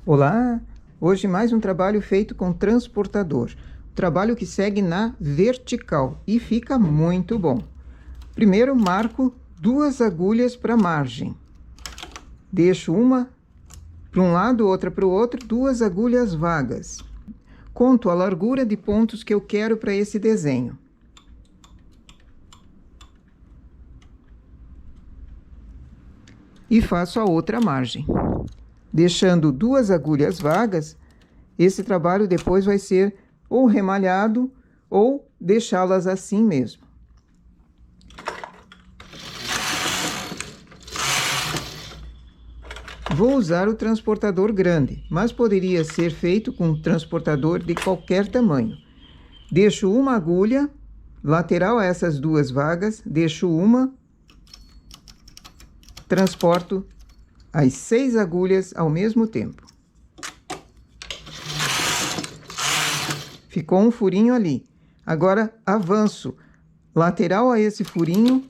Olá! Hoje mais um trabalho feito com transportador. Trabalho que segue na vertical e fica muito bom. Primeiro marco 2 agulhas para a margem. Deixo uma para um lado, outra para o outro, 2 agulhas vagas. Conto a largura de pontos que eu quero para esse desenho. E faço a outra margem. Deixando 2 agulhas vagas, esse trabalho depois vai ser ou remalhado ou deixá-las assim mesmo. Vou usar o transportador grande, mas poderia ser feito com um transportador de qualquer tamanho. Deixo uma agulha lateral a essas 2 vagas, deixo uma, transporto as 6 agulhas ao mesmo tempo. Ficou um furinho ali. Agora avanço lateral a esse furinho,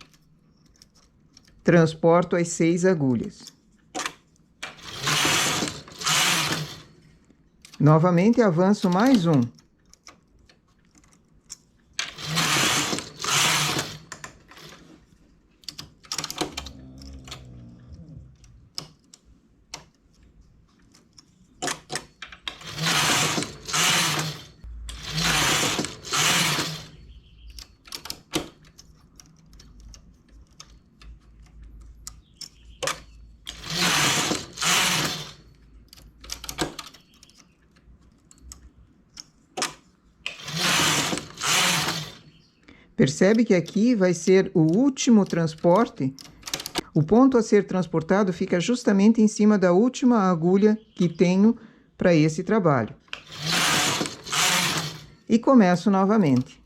transporto as 6 agulhas. Novamente avanço mais um. Percebe que aqui vai ser o último transporte. O ponto a ser transportado fica justamente em cima da última agulha que tenho para esse trabalho. E começo novamente.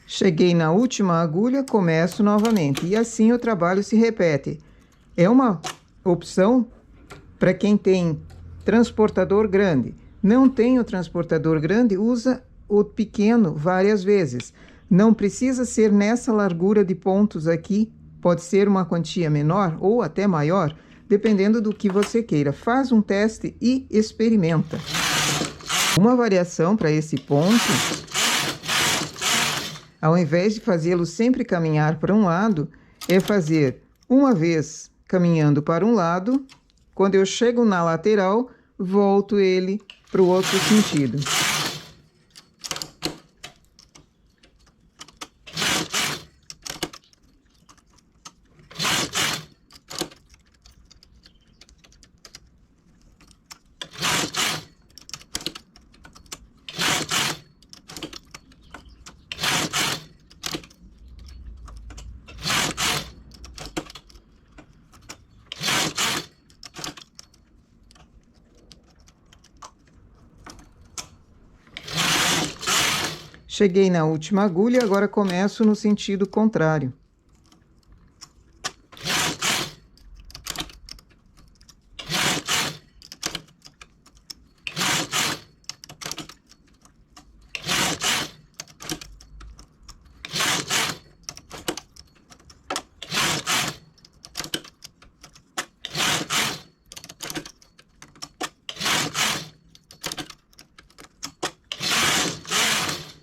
Cheguei na última agulha, começo novamente. E assim o trabalho se repete. É uma opção para quem tem transportador grande. Não tem o transportador grande, usa o pequeno várias vezes. Não precisa ser nessa largura de pontos aqui. Pode ser uma quantia menor ou até maior, dependendo do que você queira. Faz um teste e experimenta. Uma variação para esse ponto, ao invés de fazê-lo sempre caminhar para um lado, é fazer uma vez caminhando para um lado, quando eu chego na lateral, volto ele para o outro sentido. Cheguei na última agulha, agora começo no sentido contrário.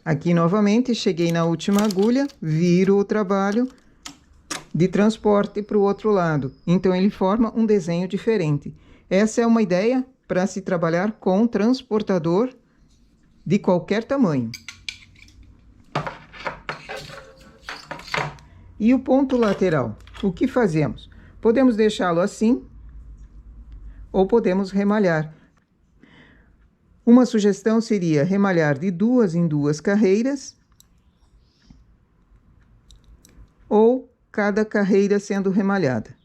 Aqui novamente, cheguei na última agulha, viro o trabalho de transporte para o outro lado. Então, ele forma um desenho diferente. Essa é uma ideia para se trabalhar com transportador de qualquer tamanho. E o ponto lateral? O que fazemos? Podemos deixá-lo assim ou podemos remalhar. Uma sugestão seria remalhar de 2 em 2 carreiras, ou cada carreira sendo remalhada.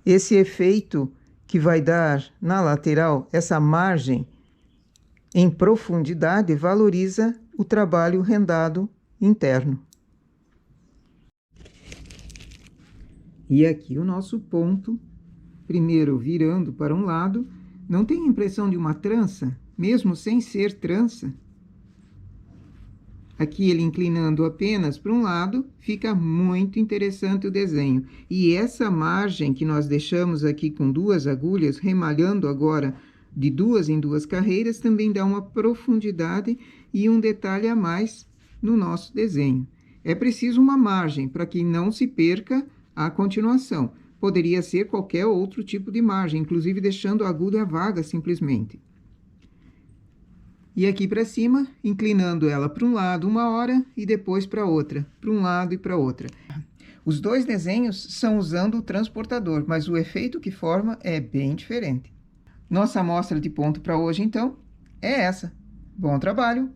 Esse efeito que vai dar na lateral, essa margem em profundidade valoriza o trabalho rendado interno. E aqui o nosso ponto, primeiro virando para um lado, não tem a impressão de uma trança, mesmo sem ser trança. Aqui ele inclinando apenas para um lado, fica muito interessante o desenho. E essa margem que nós deixamos aqui com 2 agulhas, remalhando agora de 2 em 2 carreiras, também dá uma profundidade e um detalhe a mais no nosso desenho. É preciso uma margem para que não se perca a continuação. Poderia ser qualquer outro tipo de margem, inclusive deixando a agulha vaga simplesmente. E aqui para cima, inclinando ela para um lado 1 hora e depois para outra, para um lado e para outra. Os 2 desenhos são usando o transportador, mas o efeito que forma é bem diferente. Nossa amostra de ponto para hoje, então, é essa. Bom trabalho!